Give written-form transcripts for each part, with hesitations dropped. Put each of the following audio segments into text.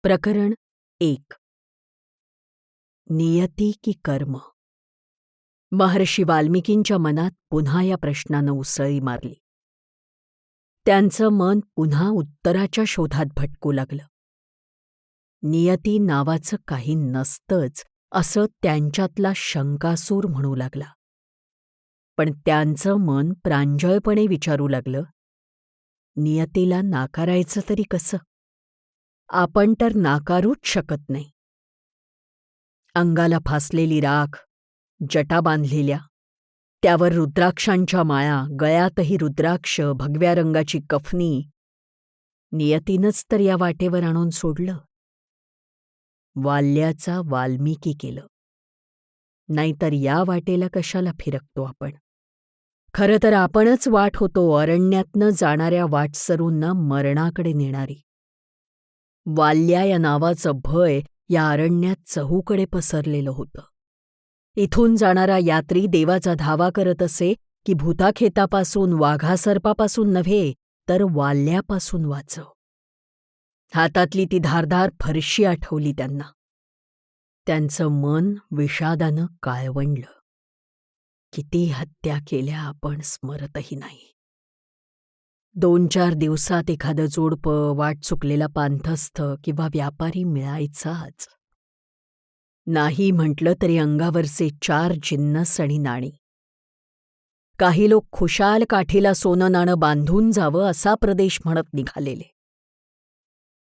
प्रकरण 1. नियती की कर्म. महर्षी वाल्मिकींच्या मनात पुन्हा या प्रश्नानं उसळी मारली. त्यांचं मन पुन्हा उत्तराच्या शोधात भटकू लागलं. नियती नावाचं काही नसतंच असं त्यांच्यातला शंकासूर म्हणू लागला. पण त्यांचं मन प्रांजळपणे विचारू लागलं, नियतीला नाकारायचं तरी कसं? आपण तर नाकारूच शकत नाही. अंगाला फासलेली राख, जटा बांधलेल्या, त्यावर रुद्राक्षांच्या माळा, गळ्यातही रुद्राक्ष, भगव्या रंगाची कफनी, नियतीनंच तर या वाटेवर आणून सोडलं. वाल्याचा वाल्मिकी केलं. नाहीतर या वाटेला कशाला फिरकतो आपण? खरं तर आपणच वाट होतो अरण्यातनं जाणाऱ्या वाटसरूंना मरणाकडे नेणारी. वाल्या या नावाचं भय या अरण्यात चहूकडे पसरलेलं होतं. इथून जाणारा यात्री देवाचा धावा करत असे की भूताखेतापासून, वाघासर्पापासून नव्हे तर वाल्यापासून वाचव. हातातली ती धारदार फरशी आठवली त्यांना. त्यांचं मन विषादानं काळवंडलं. किती हत्या केल्या आपण स्मरतही नाही. 2-4 दिवसात एखादं जोडपं, वाट चुकलेला पांथस्थ किंवा व्यापारी मिळायचाच. नाही म्हटलं तरी अंगावरचे 4 जिन्नस आणि नाणी. काही लोक खुशाल काठीला सोनं नाणं बांधून जावं असा प्रदेश म्हणत निघालेले.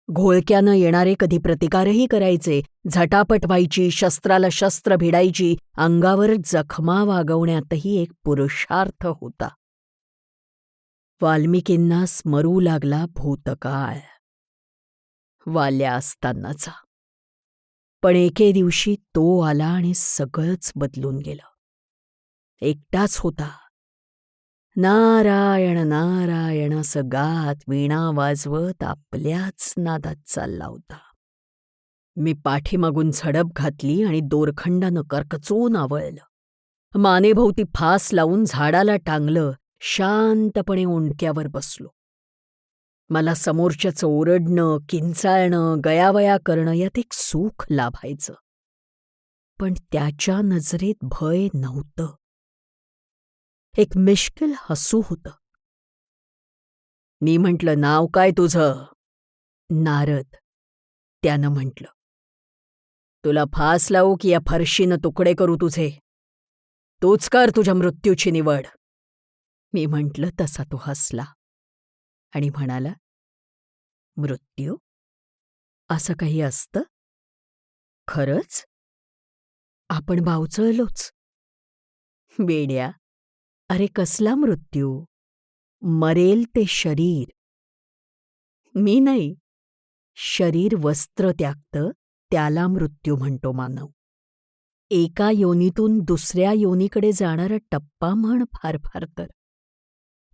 घोळक्यानं येणारे कधी प्रतिकारही करायचे, झटापट व्हायची, शस्त्राला शस्त्र भिडायची, अंगावर जखमा वागवण्यातही एक पुरुषार्थ होता. वाल्मिकींना स्मरू लागला भूतकाळ, वाल्या असतानाचा. पण एके दिवशी तो आला आणि सगळंच बदलून गेलं. एकटाच होता. नारायण नारायण असं गात, वीणा वाजवत आपल्याच नादात चालला होता. मी पाठीमागून झडप घातली आणि दोरखंडानं करकचून आवळलं. मानेभोवती फास लावून झाडाला टांगलं, शांतपणे ओंडक्यावर बसलो. मला समोरच्याचं ओरडणं, किंचाळणं, गयावया करणं यात एक सुख लाभायचं. पण त्याच्या नजरेत भय नव्हतं. एक मिश्किल हसू होतं. मी म्हटलं, नाव काय तुझं? नारद. त्यानं म्हटलं, तुला फास लावू की या फरशीनं तुकडे करू तुझे? तूच कर तुझ्या मृत्यूची निवड. मी म्हटलं तसा तो हसला आणि म्हणाला, मृत्यू? असं काही असतं? खरंच? आपण बावचळलोच. वेड्या, अरे कसला मृत्यू? मरेल ते शरीर. मी नाही. शरीर वस्त्र त्यागतं त्याला मृत्यू म्हणतो मानव. एका योनीतून दुसऱ्या योनीकडे जाणारा टप्पा म्हण फार फार तर.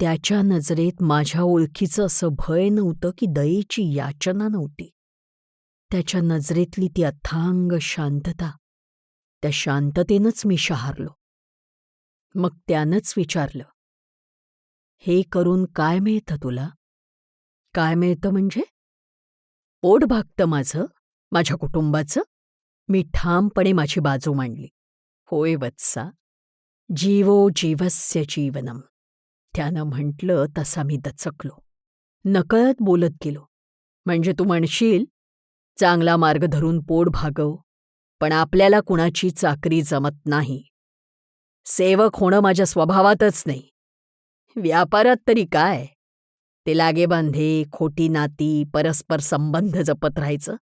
त्याच्या नजरेत माझ्या ओळखीचं असं भय नव्हतं की दयेची याचना नव्हती. त्याच्या नजरेतली ती अथांग शांतता, त्या शांततेनंच मी शहारलो. मग त्यानंच विचारलं, हे करून काय मिळतं तुला? काय मिळतं म्हणजे? पोट भागतं माझं, माझ्या कुटुंबाचं? मी ठामपणे माझी बाजू मांडली. होय वत्सा, जीवो जीवस्य जीवनम. त्यानं म्हटलं तसा मी दचकलो. नकळत बोलत गेलो. म्हणजे तू म्हणशील, चांगला मार्ग धरून पोट भागव, पण आपल्याला कुणाची चाकरी जमत नाही. सेवक होणं माझ्या स्वभावातच नाही. व्यापारात तरी काय? ते लागेबांधे, खोटी नाती, परस्पर संबंध जपत राहायचं.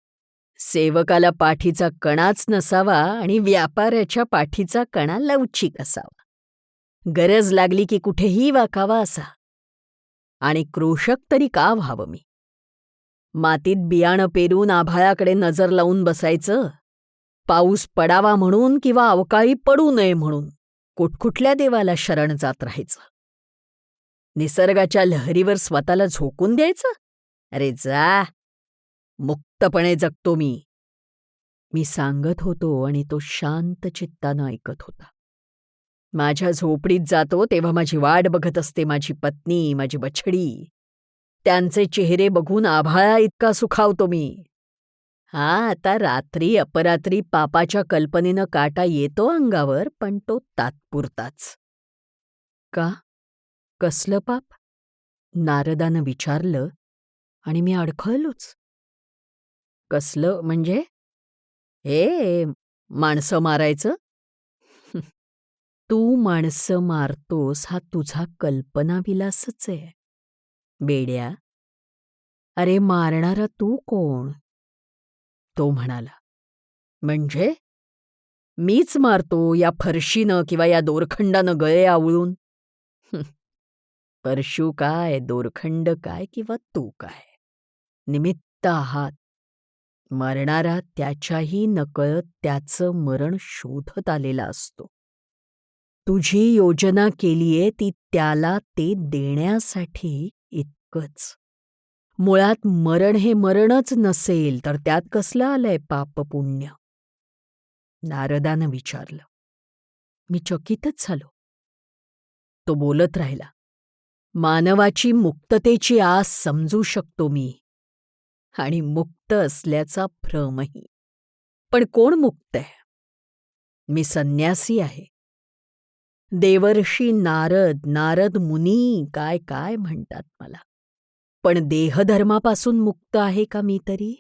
सेवकाला पाठीचा कणाच नसावा आणि व्यापाऱ्याच्या पाठीचा कणा लवचिक असावा. गरज लागली की कुठेही वाकावा असा. आणि क्रोशक तरी का व्हावं मी? मातीत बियाणं पेरून आभाळाकडे नजर लावून बसायचं? पाऊस पडावा म्हणून किंवा अवकाळी पडू नये म्हणून कुठकुठल्या देवाला शरण जात राहायचं? निसर्गाच्या लहरीवर स्वतःला झोकून द्यायचं? अरे जा, मुक्तपणे जगतो मी. मी सांगत होतो आणि तो शांत चित्तानं ऐकत होता. माझ्या झोपडीत जातो तेव्हा माझी वाट बघत असते माझी पत्नी, माझी बछडी. त्यांचे चेहरे बघून आभाळा इतका सुखावतो मी. आता रात्री अपरात्री पापाच्या कल्पनेनं काटा येतो अंगावर, पण तो तात्पुरताच. का? कसलं पाप? नारदानं विचारलं आणि मी अडखळलोच. कसलं म्हणजे? हे माणसं मारायचं? तू माणसं मारतोस हा तुझा कल्पनाविलासच आहे. बेड्या, अरे मारणारा तू कोण? तो म्हणाला. म्हणजे? मीच मारतो या फरशीनं किंवा या दोरखंडानं गळे आवळून. हं, परशू काय, दोरखंड काय किंवा तू काय, निमित्त आहात. मरणारा त्याच्याही नकळत त्याचं मरण शोधत आलेला असतो. तुझी योजना केलीये ती त्याला ते देण्यासाठी इतकंच. मुळात मरण हे मरणच नसेल तर त्यात कसलं आलंय पाप पुण्य? नारदानं विचारलं. मी चकितच झालो. तो बोलत राहिला. मानवाची मुक्ततेची आस समजू शकतो मी, आणि मुक्त असल्याचा भ्रमही. पण कोण मुक्त आहे? मी संन्यासी आहे. देवर्षी नारद, नारद मुनी काय काय म्हणतात मला. पण देहधर्मापासून मुक्त आहे का मी तरी?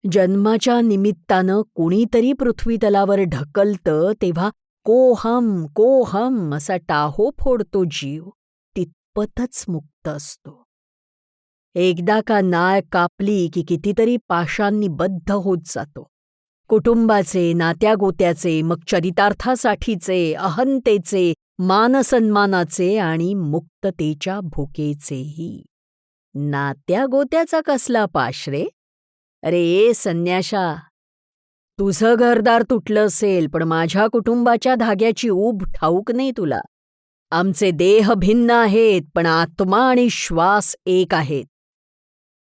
जन्माच्या निमित्तानं कुणीतरी पृथ्वीतलावर ढकलतं तेव्हा कोहम कोहम असा टाहो फोडतो जीव, तितपतच मुक्त असतो. एकदा का नाळ कापली की कितीतरी पाशांनी बद्ध होत जातो. कुटुंबाचे, नात्यागोत्याचे, मग चरितार्थासाठीचे, अहंतेचे, मानसन्मानाचे आणि मुक्ततेच्या भुकेचेही. नात्यागोत्याचा कसला पाश रे? अरे संन्याशा, तुझं घरदार तुटलं असेल पण माझ्या कुटुंबाच्या धाग्याची ऊब ठाऊक नाही तुला. आमचे देह भिन्न आहेत पण आत्मा आणि श्वास एक आहेत.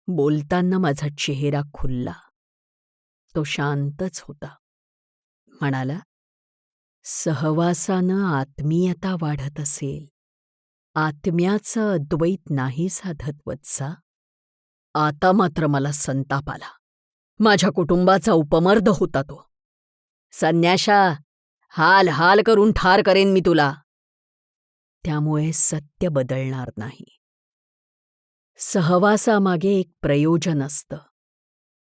बोलताना माझा चेहरा खुलला. तो शांतच होता. म्हणाला, सहवासानं आत्मीयता वाढत असेल, आत्म्याचं अद्वैत नाही साधत वत्सा. आता मात्र मला संताप आला. माझ्या कुटुंबाचा उपमर्द होता तो. संन्याशा, हाल हाल करून ठार करेन मी तुला. त्यामुळे सत्य बदलणार नाही. सहवासामागे एक प्रयोजन असतं.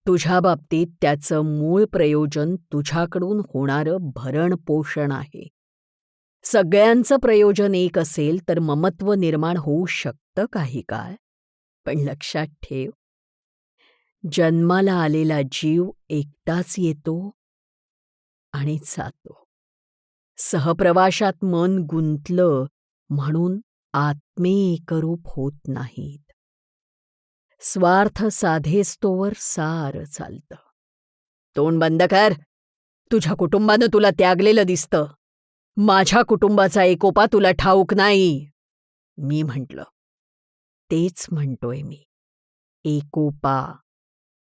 तुझ्या बाबतीत त्याचं मूळ प्रयोजन तुझ्याकडून होणारं भरणपोषण आहे. सगळ्यांचं प्रयोजन एक असेल तर ममत्व निर्माण होऊ शकतं काही काळ, पण लक्षात ठेव, जन्माला आलेला जीव एकटाच येतो आणि जातो. सहप्रवासात मन गुंतलं म्हणून आत्मे एकरूप होत नाहीत. स्वार्थ साधेस्तोवर सारं चालतं. तोंड बंद कर. तुझ्या कुटुंबानं तुला त्यागलेलं दिसतं. माझ्या कुटुंबाचा एकोपा तुला ठाऊक नाही. मी म्हटलं. तेच म्हणतोय मी. एकोपा.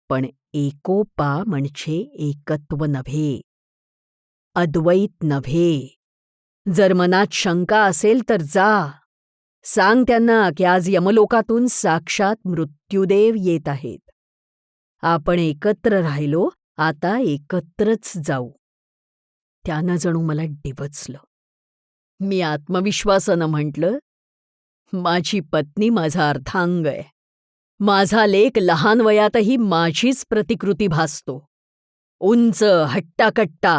पण एकोपा म्हणजे एकत्व नव्हे, अद्वैत नव्हे. जर मनात शंका असेल तर जा. सांग त्यांना की आज यमलोकातून साक्षात मृत्युदेव येत आहेत. आपण एकत्र राहिलो, आता एकत्रच जाऊ. त्यानं जणू मला डिवचलं. मी आत्मविश्वासानं म्हटलं, माझी पत्नी माझा अर्धांग आहे. माझा लेक लहान वयातही माझीच प्रतिकृती भासतो. उंच, हट्टाकट्टा.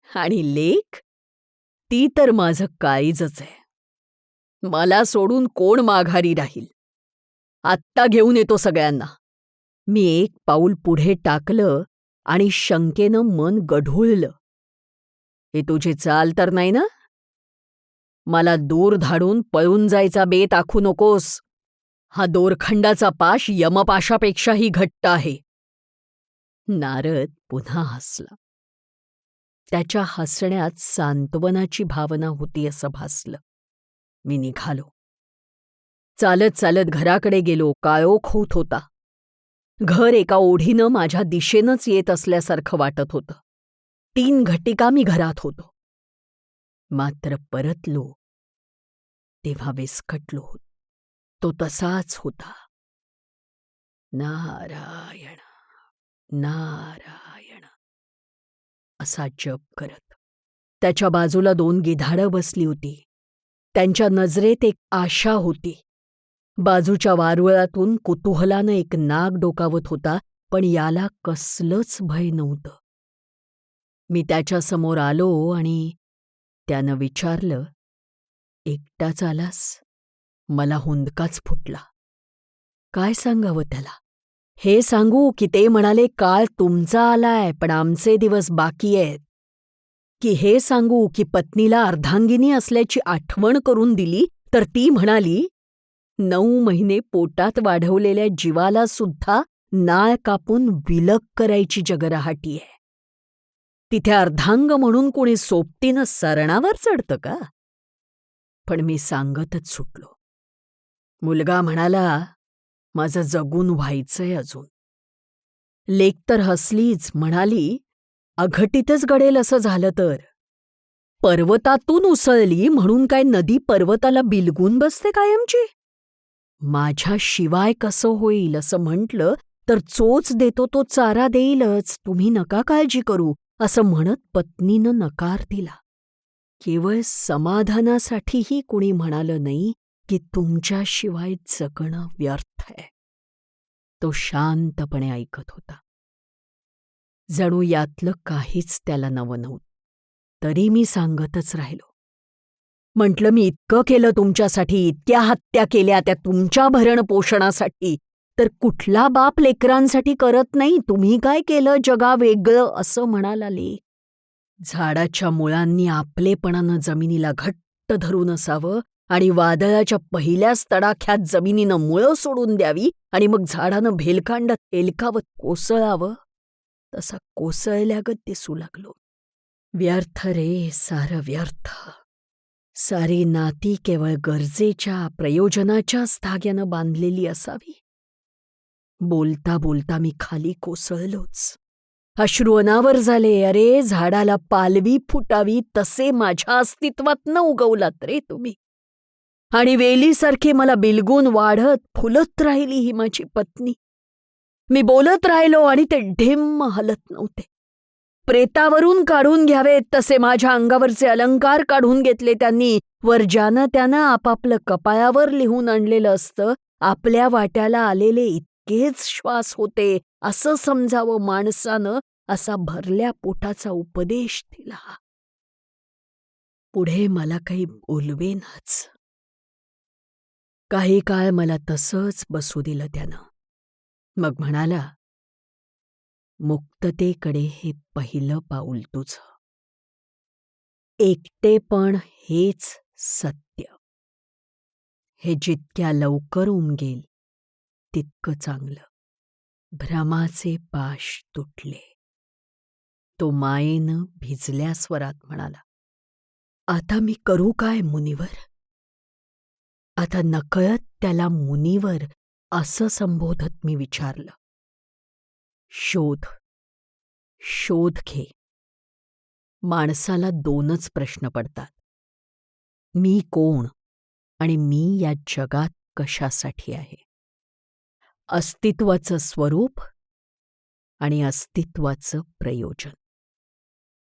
आणि लेक? ती तर माझं काळीजच आहे. मला सोडून कोण माघारी राहील? आत्ता घेऊन येतो सगळ्यांना. मी एक पाऊल पुढे टाकलं आणि शंकेनं मन गढूळलं. हे तुझी चाल तर नाही ना? मला दूर धाडून पळून जायचा बेत आखू नकोस. हा दोरखंडाचा पाश यमपाशापेक्षाही घट्ट आहे. नारद पुन्हा हसला. त्याच्या हसण्यात सांत्वनाची भावना होती असं भासलं. मी निघालो. चालत चालत घराकडे गेलो. काळोख होत होता. घर एका ओढीनं माझ्या दिशेनंच येत असल्यासारखं वाटत होतं. 3 घटिका मी घरात होतो. मात्र परतलो तेव्हा विस्कटलो होतो. तो तसाच होता. नारायण नारायण असा जप करत. त्याच्या बाजूला 2 गिधाडं बसली होती. त्यांच्या नजरेत एक आशा होती. बाजूच्या वारुळातून कुतूहलानं एक नाग डोकावत होता, पण याला कसलंच भय नव्हतं. मी त्याच्यासमोर आलो आणि त्यानं विचारलं, "एकटाच आलास?" मला हुंदकाच फुटला. काय सांगावं त्याला? हे सांगू की ते म्हणाले, "काळ तुमचा आलाय, पण आमचे दिवस बाकी आहेत." की हे सांगू की पत्नीला अर्धांगिनी असल्याची आठवण करून दिली, तर ती म्हणाली, 9 महिने पोटात वाढवलेल्या जीवाला सुद्धा नाळ कापून विलग करायची जगराहाटी आहे. तिथे अर्धांग म्हणून कोणी सोबतीनं सरणावर चढतं का? पण मी सांगतच सुटलो. मुलगा म्हणाला, "माझं जगून व्हायचंय अजून." लेक तर हसलीच, म्हणाली, "अघटितच घडेल असं झालं तर. पर्वतातून उसळली म्हणून काय नदी पर्वताला बिलगून बसते कायमची? माझ्याशिवाय कसं होईल असं म्हटलं तर चोच देतो तो चारा देईलच, तुम्ही नका काळजी करू," असं म्हणत पत्नीनं नकार दिला. केवळ समाधानासाठीही कुणी म्हणालं नाही की तुमच्याशिवाय जगणं व्यर्थ आहे. तो शांतपणे ऐकत होता. जणू यातलं काहीच त्याला नवं नव्हतं. तरी मी सांगतच राहिलो. म्हटलं, "मी इतकं केलं तुमच्यासाठी, इतक्या हत्या केल्या त्या तुमच्या भरणपोषणासाठी, तर कुठला बाप लेकरांसाठी करत नाही? तुम्ही काय केलं जगा वेगळं?" असं म्हणाला लेक. झाडाच्या मुळांनी आपलेपणानं जमिनीला घट्ट धरून असावं आणि वादळाच्या पहिल्याच तडाख्यात जमिनीनं मुळं सोडून द्यावी आणि मग झाडानं भेलकांडात हेलकावत कोसळावं, तसा कोसळल्यागत दिसू लागलो. व्यर्थ रे, सारं व्यर्थ. सारी नाती केवळ गरजेच्या, प्रयोजनाच्याच धाग्यानं बांधलेली असावी. बोलता बोलता मी खाली कोसळलोच. अश्रू अनावर झाले. "अरे, झाडाला पालवी फुटावी तसे माझ्या अस्तित्वातनं उगवलात रे तुम्ही. आणि वेलीसारखी मला बिलगून वाढत फुलत राहिली ही माझी पत्नी. मी बोलत राहिलो आणि ते ढिम्म हलत नव्हते. प्रेतावरून काढून घ्यावेत तसे माझ्या अंगावरचे अलंकार काढून घेतले त्यांनी. वर ज्यानं त्यानं आपापलं कपाळावर लिहून आणलेलं असतं, आपल्या वाट्याला आलेले इतकेच श्वास होते असं समजावं माणसानं, असा भरल्या पोटाचा उपदेश दिला. पुढे मला काही बोलवेनाच. काही काळ मला तसंच बसू दिलं त्यानं. मग म्हणाला, "मुक्ततेकडे हे पहिलं पाऊल तुझं. एकटेपण हेच सत्य. हे जितक्या लवकर उमगेल तितकं चांगलं." भ्रमाचे पाश तुटले. तो मायेनं भिजल्या स्वरात म्हणाला, "आता मी करू काय मुनिवर?" आता नकळत त्याला मुनिवर असं संबोधत मी विचारलं, "शोध, शोध घे." माणसाला 2च प्रश्न पडतात. मी कोण आणि मी या जगात कशासाठी आहे? अस्तित्वाचं स्वरूप आणि अस्तित्वाचं प्रयोजन.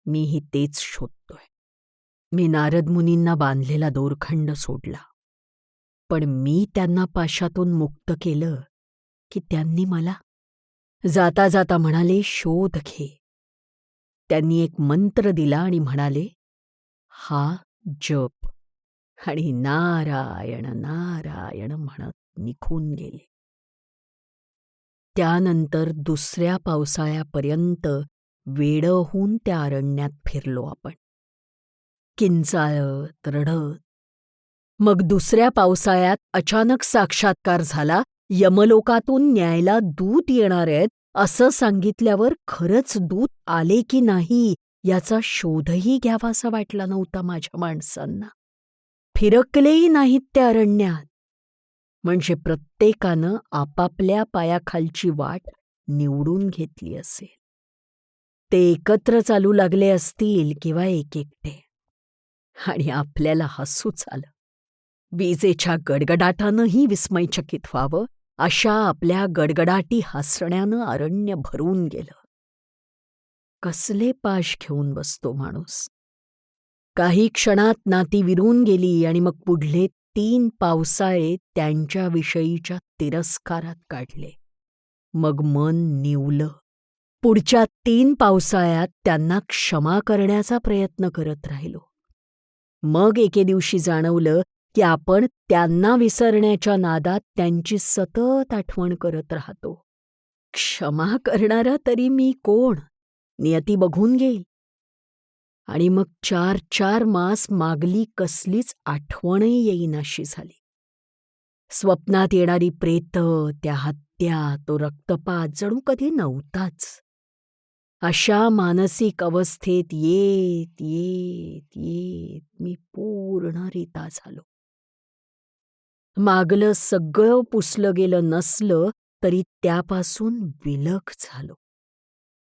मीही तेच शोधतोय. मी नारद मुनींना बांधलेला दोरखंड सोडला, पण मी त्यांना पाशातून मुक्त केलं की त्यांनी मला? जाता जाता म्हणाले, "शोध घे." त्यांनी एक मंत्र दिला आणि म्हणाले, "हा जप." आणि नारायण नारायण म्हणत निघून गेले. त्यानंतर दुसऱ्या पावसाळ्यापर्यंत वेडं होऊन त्या अरण्यात फिरलो आपण, किंचाळत रडत. मग दुसऱ्या पावसाळ्यात अचानक साक्षात्कार झाला. यमलोकातून न्यायला दूत येणार आहेत असं सांगितल्यावर खरंच दूत आले की नाही याचा शोधही घ्यावासा वाटला नव्हता माझ्या माणसांना. फिरकलेही नाहीत त्या अरण्यात. म्हणजे प्रत्येकानं आपापल्या पायाखालची वाट निवडून घेतली असेल. ते एकत्र चालू लागले असतील किंवा एकेकटे. आणि आपल्याला हसूच आलं. विजेच्या गडगडाटानंही विस्मयचकित व्हावं अशा आपल्या गडगडाटी हसण्यानं अरण्य भरून गेलं. कसले पाश घेऊन बसतो माणूस. काही क्षणात नाती विरून गेली आणि मग पुढले 3 पावसाळे त्यांच्याविषयीच्या तिरस्कारात काढले. मग मन निवलं. पुढच्या 3 पावसाळ्यात त्यांना क्षमा करण्याचा प्रयत्न करत राहिलो. मग एके दिवशी जाणवलं की आपण त्यांना विसरण्याच्या नादात त्यांची सतत आठवण करत राहतो. क्षमा करणारा तरी मी कोण? नियती बघून घेईल. आणि मग 4 मास मागली कसलीच आठवणही येईनाशी झाली. स्वप्नात येणारी प्रेतं, त्या हत्या, तो रक्तपात जणू कधी नव्हताच. अशा मानसिक अवस्थेत येत येत येत मी पूर्णरित्या झालो. मागलं सगळं पुसलं गेलं नसलं तरी त्यापासून विलग झालो.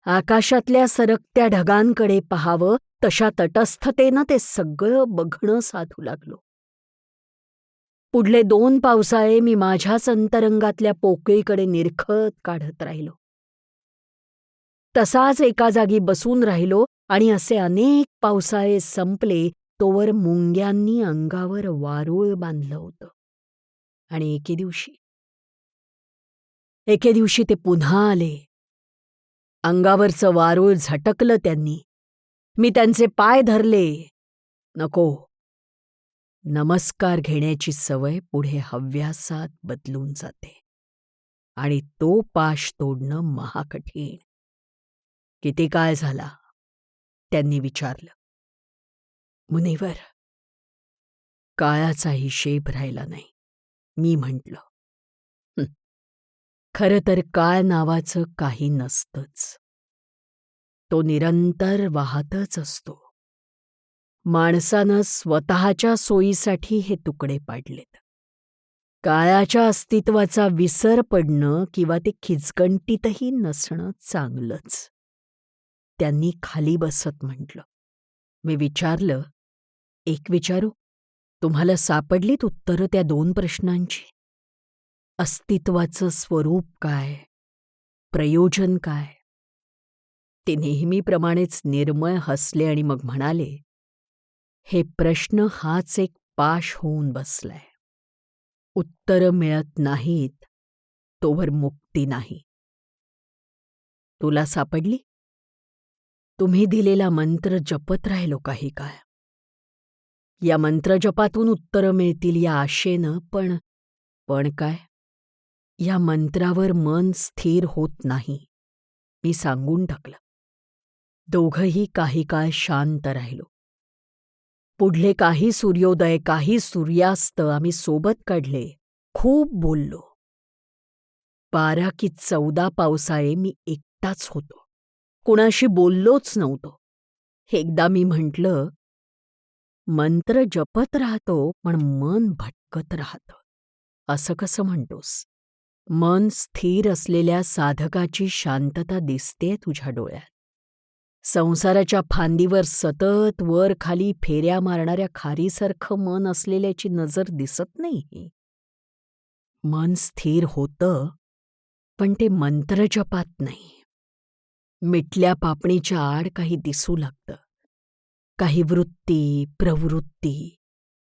आकाशातल्या सरकत्या ढगांकडे पाहावं तशा तटस्थतेनं ते सगळं बघणं साधू लागलो. पुढले 2 पावसाळे मी माझ्याच अंतरंगातल्या पोकळीकडे निरखत काढत राहिलो. तसाच एका जागी बसून राहिलो आणि असे अनेक पावसाळे संपले तोवर मुंग्यांनी अंगावर वारूळ बांधलं होतं. आणि एके दिवशी ते पुन्हा आले. अंगावरचं वारूळ झटकलं त्यांनी. मी त्यांचे पाय धरले. नको. नमस्कार घेण्याची सवय पुढे हव्यासात बदलून जाते आणि तो पाश तोडणं महाकठीण. किती काळ झाला? त्यांनी विचारलं. मुनिवर, काळाचा हिशेब राहिला नाही, मी म्हटलं. खरं तर काळ नावाचं काही नसतंच. तो निरंतर वाहतच असतो. माणसानं स्वतःच्या सोयीसाठी हे तुकडे पाडलेत. काळाच्या अस्तित्वाचा विसर पडणं किंवा ते खिचकंटीतही नसणं चांगलंच. त्यांनी खाली बसत म्हटलं. मी विचारलं, एक विचारू? तुम्हाला सापडलीत उत्तरं त्या 2 प्रश्नांची? अस्तित्वाचं स्वरूप काय? प्रयोजन काय? ते नेहमीप्रमाणेच निर्मळ हसले आणि मग म्हणाले, हे प्रश्न हाच एक पाश होऊन बसलाय. उत्तरं मिळत नाहीत तोवर मुक्ती नाही. तुला सापडली? तुम्ही दिलेला मंत्र जपत राहिलो काही काळ. या मंत्रजपातून उत्तरं मिळतील या आशेनं, पण काय? या मंत्रावर मन स्थिर होत नाही. मी सांगून टाकलं. दोघंही काही काळ शांत राहिलो. पुढले काही सूर्योदय, काही सूर्यास्त आम्ही सोबत काढले. खूप बोललो. 12 की 14 पावसाळे मी एकटाच होतो. कुणाशी बोललोच नव्हतो. एकदा मी म्हटलं, मंत्र जपत राहतो पण मन भटकत राहतं. असं कसं म्हणतोस? मन स्थिर असलेल्या साधकाची शांतता दिसते तुझ्या डोळ्यात. संसाराच्या फांदीवर सतत वर खाली फेऱ्या मारणाऱ्या खारीसारखं मन असलेल्याची नजर दिसत नाही. मन स्थिर होतं, पण ते मंत्रजपात नाही. मिटल्या पापणीच्या आड काही दिसू लागतं. काही वृत्ती, प्रवृत्ती,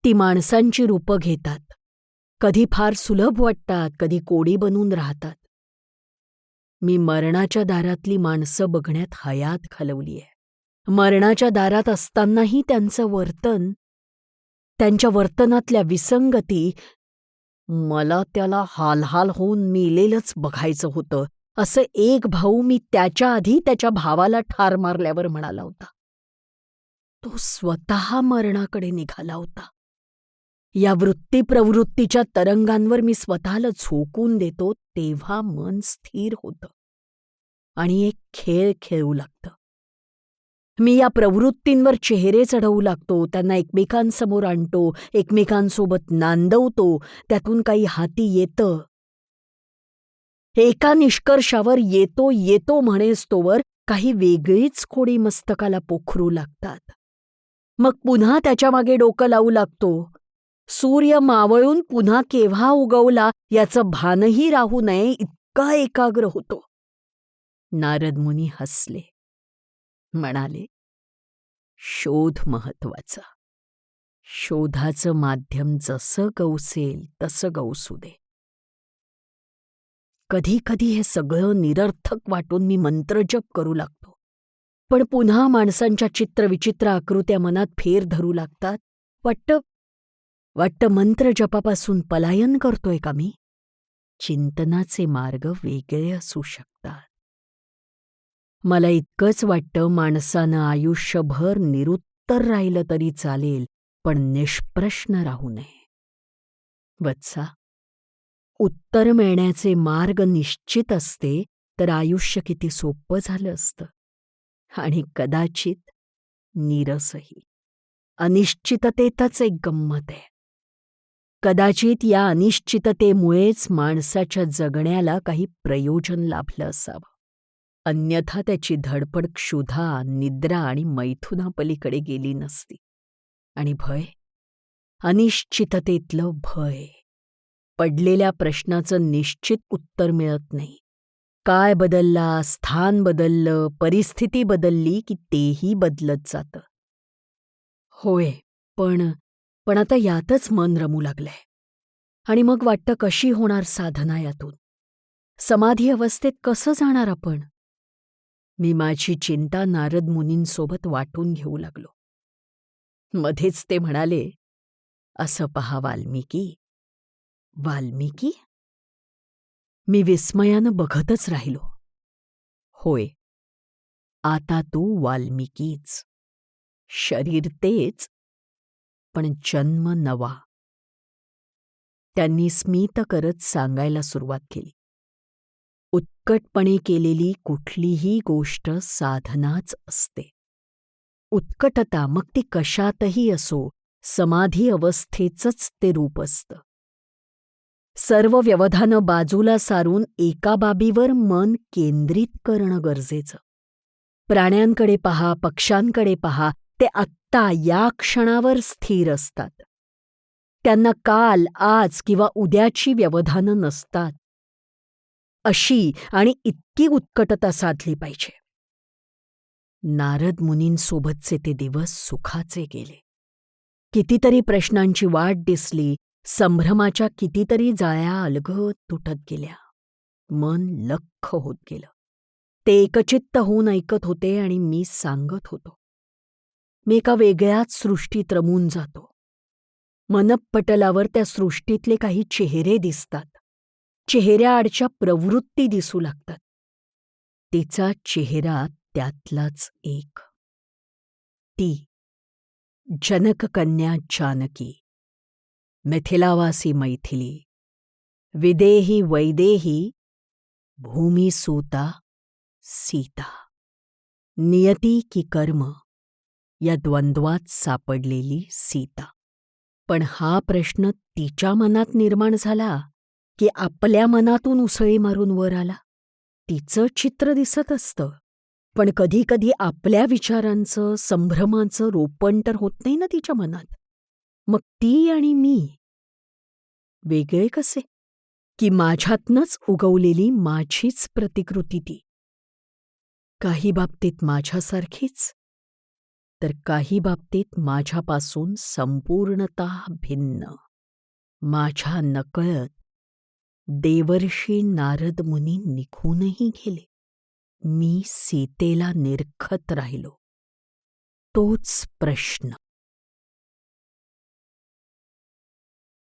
ती माणसांची रूपं घेतात. कधी फार सुलभ वाटतात, कधी कोडी बनून राहतात. मी मरणाच्या दारातली माणसं बघण्यात हयात घालवलीय. मरणाच्या दारात असतानाही त्यांचं वर्तन, त्यांच्या वर्तनातल्या विसंगती, मला त्याला हाल होऊन मेलेलंच बघायचं होतं, असं एक भाऊ मी त्याच्या आधी त्याच्या भावाला ठार मारल्यावर म्हणाला होता. तो स्वतः मरणाकडे निघाला होता. या वृत्ती प्रवृत्तीच्या तरंगांवर मी स्वतःला झोकून देतो तेव्हा मन स्थिर होतं आणि एक खेळ खेळू लागतं. मी या प्रवृत्तींवर चेहरे चढवू लागतो, त्यांना एकमेकांसमोर आणतो, एकमेकांसोबत नांदवतो, त्यातून काही हाती येतं. एका निष्कर्षावर येतो म्हणेस्तोवर काही वेगळीच खोडी मस्तकाला पोखरू लागतात. मग पुन्हा त्याच्यामागे डोकं लावू लागतो. सूर्य मावळून पुन्हा केव्हा उगवला याचं भानही राहू नये इतका एकाग्र होतो. नारद मुनी हसले. म्हणाले, शोध महत्वाचा. शोधाचं माध्यम जसं गवसेल तसं गवसू दे. कधी कधी हे सगळं निरर्थक वाटून मी मंत्रजप करू लागतो. पण पुन्हा माणसांच्या चित्रविचित्र आकृत्या मनात फेर धरू लागतात. वाटतं मंत्रजपापासून पलायन करतोय का मी? चिंतनाचे मार्ग वेगळे असू शकतात. मला इतकंच वाटतं, माणसानं आयुष्यभर निरुत्तर राहिलं तरी चालेल, पण निष्प्रश्न राहू नये. वत्सा, उत्तर मिळण्याचे मार्ग निश्चित असते तर आयुष्य किती सोपं झालं असतं. आणि कदाचित नीरसही. अनिश्चिततेतच एक गंमत आहे. कदाचित या अनिश्चिततेमुळेच माणसाच्या जगण्याला काही प्रयोजन लाभलं असावं. अन्यथा त्याची धडपड क्षुधा, निद्रा आणि मैथुनापलीकडे गेली नसती. आणि भय, अनिश्चिततेतलं भय. पडलेल्या प्रश्नाचं निश्चित उत्तर मिळत नाही. काळ बदलला, स्थान बदललं, परिस्थिती बदलली की तेही बदलत जातं. होय, पण आता यातच मन रमू लागलंय. आणि मग वाटतं, कशी होणार साधना यातून? समाधी अवस्थेत कसं जाणार आपण? मी माझी चिंता नारद मुनींसोबत वाटून घेऊ लागलो. मध्येच ते म्हणाले, असं पहा वाल्मिकी. वाल्मिकी? मी विस्मयानं बघतच राहिलो. होय, आता तू वाल्मिकीच. शरीर तेच, पण जन्म नवा. त्यांनी स्मित करत सांगायला सुरुवात केली. उत्कटपणे केलेली कुठलीही गोष्ट साधनाच असते. उत्कटता मग ती कशातही असो, समाधी अवस्थेचंच ते रूप असतं. सर्व व्यवधानं बाजूला सारून एका बाबीवर मन केंद्रित करणं गरजेचं. प्राण्यांकडे पहा, पक्ष्यांकडे पहा, ते आत्ता या क्षणावर स्थिर असतात. त्यांना काल, आज किंवा उद्याची व्यवधानं नसतात. अशी आणि इतकी उत्कटता साधली पाहिजे. नारद मुनींसोबतचे ते दिवस सुखाचे गेले. कितीतरी प्रश्नांची वाट दिसली. संभ्रमाच्या कितीतरी जाळ्या अलगद तुटत गेल्या. मन लख्ख होत गेलं. ते एकचित्त होऊन ऐकत होते आणि मी सांगत होतो. मी एका वेगळ्याच सृष्टीत रमून जातो. मनपटलावर त्या सृष्टीतले काही चेहरे दिसतात. चेहऱ्याआडच्या प्रवृत्ती दिसू लागतात. तिचा चेहरा त्यातलाच एक. ती जनककन्या जानकी, मिथिलावासी मैथिली, विदेही वैदेही, भूमिसूता सीता. नियती की कर्म या द्वंद्वात सापडलेली सीता. पण हा प्रश्न तिच्या मनात निर्माण झाला की आपल्या मनातून उसळी मारून वर आला? तिचं चित्र दिसत असतं, पण कधी कधी आपल्या विचारांचं, संभ्रमाचं रोपण तर होत नाही ना तिच्या मनात. मग ती आणि मी वेगळे कसे? की माझ्यातनंच उगवलेली माझीच प्रतिकृती ती. काही बाबतीत माझ्यासारखीच, तर काही बाबतीत माझ्यापासून संपूर्णतः भिन्न. माझ्या नकळत देवर्षी नारद मुनी निघूनही गेले. मी सीतेला निरखत राहिलो. तोच प्रश्न.